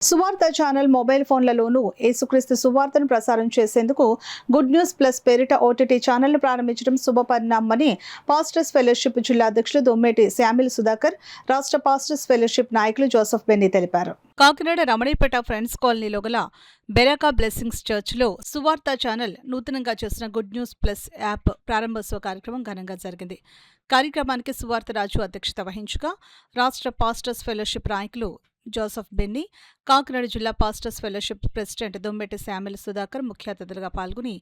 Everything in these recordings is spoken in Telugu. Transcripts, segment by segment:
సువార్త ఛానల్ మొబైల్ ఫోన్లలోనూ యేసుక్రీస్తు సువార్తను ప్రసారం చేసేందుకు గుడ్ న్యూస్ ప్లస్ పేరిట ఓటీటీ ఛానల్ను ప్రారంభించడం శుభపరిణామని పాస్టర్స్ ఫెలోషిప్ జిల్లా అధ్యక్షులు దొమ్మేటి శామ్యుల్ సుధాకర్, రాష్ట్ర పాస్టర్స్ ఫెలోషిప్ నాయకులు జోసెఫ్ బెన్నీ తెలిపారు. కాకినాడ రమణీపేట ఫ్రెండ్స్ కాలనీలో గల బెరాకా బ్లెస్సింగ్స్ చర్చ్లో సువార్త ఛానల్ నూతనంగా చేసిన గుడ్ న్యూస్ ప్లస్ యాప్ ప్రారంభోత్సవ కార్యక్రమం ఘనంగా జరిగింది. కార్యక్రమానికి సువార్త రాజు అధ్యక్షత వహించగా రాష్ట్ర పాస్టర్స్ ఫెలోషిప్ నాయకులు జోసెఫ్ బెన్నీ, కాకినాడ జిల్లా pastors fellowship president Dommeti Samuel Sudhakar ముఖ్య అతిథులుగా పాల్గొని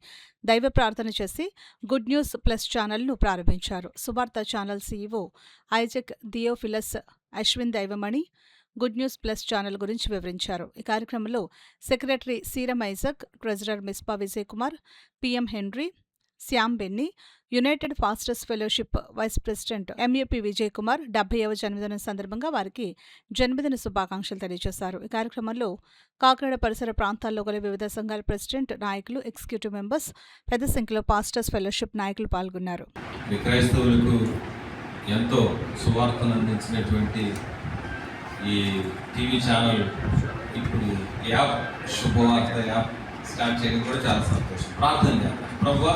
దైవ ప్రార్థన చేసి గుడ్ న్యూస్ ప్లస్ ఛానల్ను ప్రారంభించారు. సువార్త channel CEO Isaac Theophilus Ashwin Daivamani good news plus channel గురించి వివరించారు. ఈ కార్యక్రమంలో secretary Seeram Isaac, treasurer Mizpah Vijay Kumar, PM Henry, Shyam Benny, united pastors fellowship vice president MAP Vijay Kumar 70వ జన్మదినం సందర్భంగా వారికి జన్మదిన శుభాకాంక్షలు తెలియజేశారు. ఈ కార్యక్రమంలో కాకినాడ పరిసర ప్రాంతాల్లో గల వివిధ సంఘాల ప్రెసిడెంట్, నాయకులు, ఎగ్జిక్యూటివ్ మెంబర్స్, పెద్ద సంఖ్యలో పాస్టర్స్ ఫెలోషిప్ నాయకులు పాల్గొన్నారు. క్రైస్తవులకు ఎంతో సువార్తను అందించినటువంటి ఈ టీవీ ఛానల్ ఇప్పుడు యాప్ శుభవార్త యాప్ స్టార్ట్ చేయడం కూడా చాలా సంతోషం. ప్రార్థన చేద్దాం. ప్రభువా,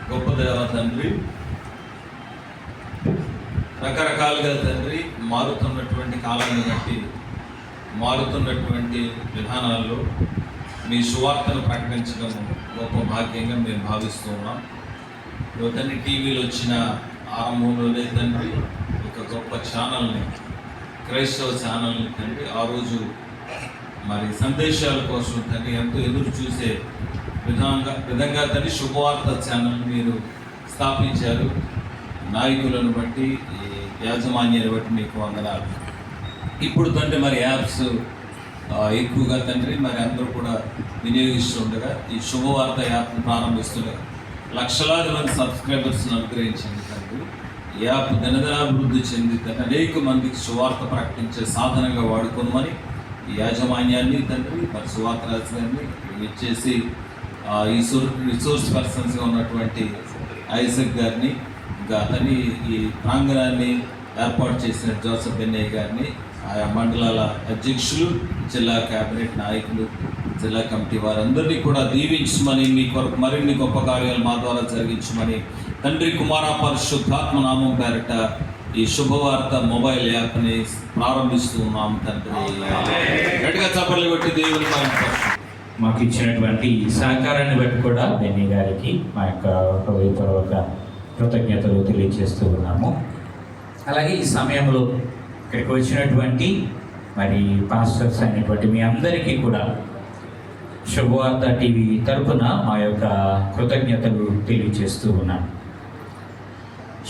గొప్ప దేవ తండ్రి, రకరకాలుగా తండ్రి మారుతున్నటువంటి కాలాన్ని బట్టి మారుతున్నటువంటి విధానాల్లో మీ సువార్తను ప్రకటించడం గొప్ప భాగ్యంగా మేము భావిస్తూ ఉన్నాం. తండ్రి టీవీలో వచ్చిన ఆరంభంలోనే తండ్రి ఒక గొప్ప ఛానల్ని, క్రైస్తవ ఛానల్ని తండ్రి ఆ రోజు మరి సందేశాల కోసం తండ్రి ఎంతో ఎదురు చూసే విధంగా తండ్రి శుభవార్త ఛానల్ మీరు స్థాపించారు. నాయకులను బట్టి, యాజమాన్యాన్ని బట్టి మీకు వందనాలు. ఇప్పుడు తండ్రి మరి యాప్స్ ఎక్కువగా తండ్రి మరి అందరూ కూడా వినియోగిస్తుండగా ఈ శుభవార్త యాప్ను ప్రారంభిస్తుండగా లక్షలాది మంది సబ్స్క్రైబర్స్ను అనుగ్రహించండి తండ్రి. ఈ యాప్ దినదినాభివృద్ధి చెంది తండ్రి అనేక మందికి సువార్త ప్రకటించే సాధనంగా వాడుకోమని ఈ యాజమాన్యాన్ని తండ్రి మరి సువార్త రాజుగారిని ఇచ్చేసి ఈ రిసోర్స్ పర్సన్స్గా ఉన్నటువంటి ఐజక్ గారిని, ఇంకా అతని ఈ ప్రాంగణాన్ని ఏర్పాటు చేసిన జోసెఫ్ బెన్నీ గారిని, ఆయా మండలాల అధ్యక్షులు, జిల్లా కేబినెట్ నాయకులు, జిల్లా కమిటీ వారందరినీ కూడా దీవించమని, మీ కొరకు మరిన్ని గొప్ప కార్యాలు మా ద్వారా జరిగించమని తండ్రి, కుమార, పరిశుద్ధాత్మ నామం పేరిట ఈ శుభవార్త మొబైల్ యాప్ని ప్రారంభిస్తూ ఉన్నాం తండ్రి. గట్టిగా చప్పట్లు కొట్టి దేవుని మాకు ఇచ్చినటువంటి సహకారాన్ని బట్టి కూడా బెన్నీ గారికి మా యొక్క హృదయపూర్వక కృతజ్ఞతలు తెలియజేస్తూ ఉన్నాము. అలాగే ఈ సమయంలో ఇక్కడికి వచ్చినటువంటి మరి పాస్టర్స్ అయినటువంటి మీ అందరికీ కూడా శుభవార్త టీవీ తరపున మా యొక్క కృతజ్ఞతలు తెలియజేస్తూ ఉన్నాను.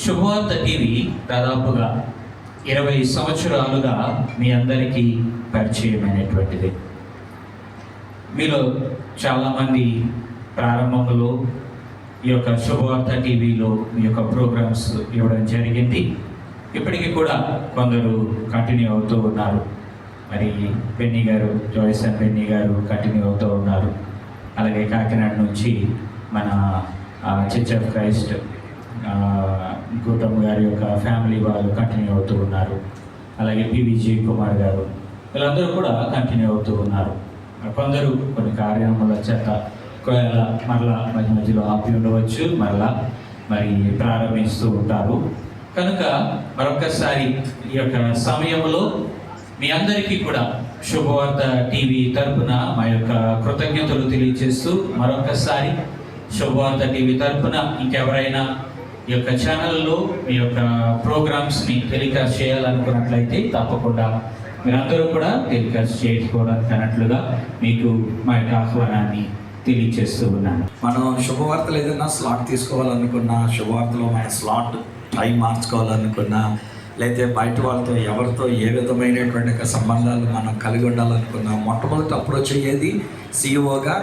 శుభవార్త టీవీ దాదాపుగా 20 సంవత్సరాలుగా మీ అందరికీ పరిచయమైనటువంటిది. మీలో చాలామంది ప్రారంభంలో ఈ యొక్క శుభవార్త టీవీలో మీ యొక్క ప్రోగ్రామ్స్ ఇవ్వడం జరిగింది. ఇప్పటికీ కూడా కొందరు కంటిన్యూ అవుతూ ఉన్నారు. మరి బెన్నీ గారు, జాయిస్ అండ్ బెన్నీ గారు కంటిన్యూ అవుతూ ఉన్నారు. అలాగే కాకినాడ నుంచి మన చర్చ్ ఆఫ్ క్రైస్ట్ గౌతమ్ గారి యొక్క ఫ్యామిలీ వాళ్ళు కంటిన్యూ అవుతూ ఉన్నారు. అలాగే పి విజయ్ కుమార్ గారు, వీళ్ళందరూ కూడా కంటిన్యూ అవుతూ ఉన్నారు. కొందరు కొన్ని కార్యక్రమాల చేత మరలా మధ్య మధ్యలో ఆపి ఉండవచ్చు, మరలా మరి ప్రారంభిస్తూ ఉంటారు. కనుక మరొకసారి ఈ యొక్క సమయంలో మీ అందరికీ కూడా శుభవార్త టీవీ తరపున మా యొక్క కృతజ్ఞతలు తెలియజేస్తూ, మరొకసారి శుభవార్త టీవీ తరపున ఇంకెవరైనా ఈ యొక్క ఛానల్లో మీ యొక్క ప్రోగ్రామ్స్ని టెలికాస్ట్ చేయాలనుకున్నట్లయితే తప్పకుండా మీరందరూ కూడా టెలికాస్ట్ చేసుకోవడానికి అన్నట్లుగా మీకు మా యొక్క ఆహ్వానాన్ని తెలియజేస్తూ ఉన్నాను. మనం శుభవార్తలు ఏదైనా స్లాట్ తీసుకోవాలనుకున్నా, శుభవార్తలో మన స్లాట్ టైం మార్చుకోవాలనుకున్నా, లేకపోతే బయట వాళ్ళతో ఎవరితో ఏ విధమైనటువంటి సంబంధాలు మనం కలిగి ఉండాలనుకున్నా, మొట్టమొదటి అప్రోచ్ అయ్యేది సిఇఓగా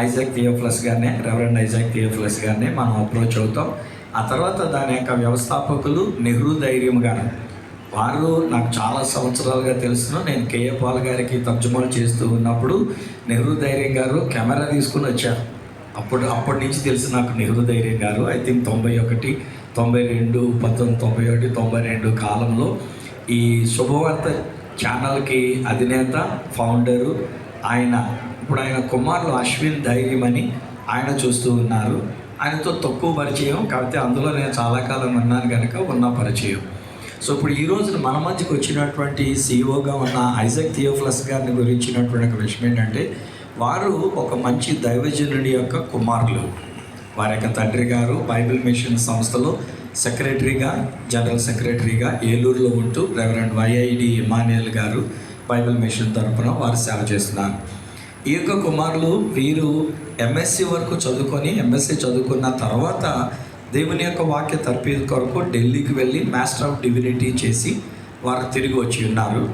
ఐజక్ థియోఫిలస్ గారినే, రెవరెండ్ ఐజక్ థియోఫిలస్ గారినే మనం అప్రోచ్ అవుతాం. ఆ తర్వాత దాని యొక్క వ్యవస్థాపకులు నెహ్రూ ధైర్యం గారు, వారు నాకు చాలా సంవత్సరాలుగా తెలుసును. నేను కేఏ పాల్ గారికి తర్జుమాలు చేస్తూ ఉన్నప్పుడు నెహ్రూ ధైర్యం గారు కెమెరా తీసుకుని వచ్చారు. అప్పటి నుంచి తెలుసు నాకు నెహ్రూ ధైర్యం గారు. ఐ థింక్ 91, 92, 1991, 92 కాలంలో ఈ శుభవార్త ఛానల్కి అధినేత, ఫౌండరు ఆయన. ఇప్పుడు ఆయన కుమారులు అశ్విన్ ధైర్యం అని ఆయన చూస్తూ ఉన్నారు. ఆయనతో తక్కువ పరిచయం, కాకపోతే అందులో నేను చాలా కాలం ఉన్నాను కనుక ఉన్న పరిచయం. సో ఇప్పుడు ఈ రోజున మన మధ్యకి వచ్చినటువంటి సీఈఓగా ఉన్న ఐజాక్ థియోఫిలస్ గారిని గురించినటువంటి ఒక విషయం ఏంటంటే, వారు ఒక మంచి దైవజనుడి యొక్క కుమారులు. వారి యొక్క తండ్రి గారు బైబిల్ మిషన్ సంస్థలో సెక్రటరీగా, జనరల్ సెక్రటరీగా ఏలూరులో ఉంటూ రెవరెండ్ వైఐడి ఇమానియల్ గారు బైబిల్ మిషన్ తరపున వారు సేవ చేస్తున్నారు. ఈ యొక్క కుమారులు వీరు ఎంఎస్సి వరకు చదువుకొని, ఎంఎస్సి చదువుకున్న తర్వాత దేవుని యొక్క వాక్య తర్ఫీదు కొరకు ఢిల్లీకి వెళ్ళి మాస్టర్ ఆఫ్ డివినిటీ చేసి వారు తిరిగి వచ్చి ఉన్నారు.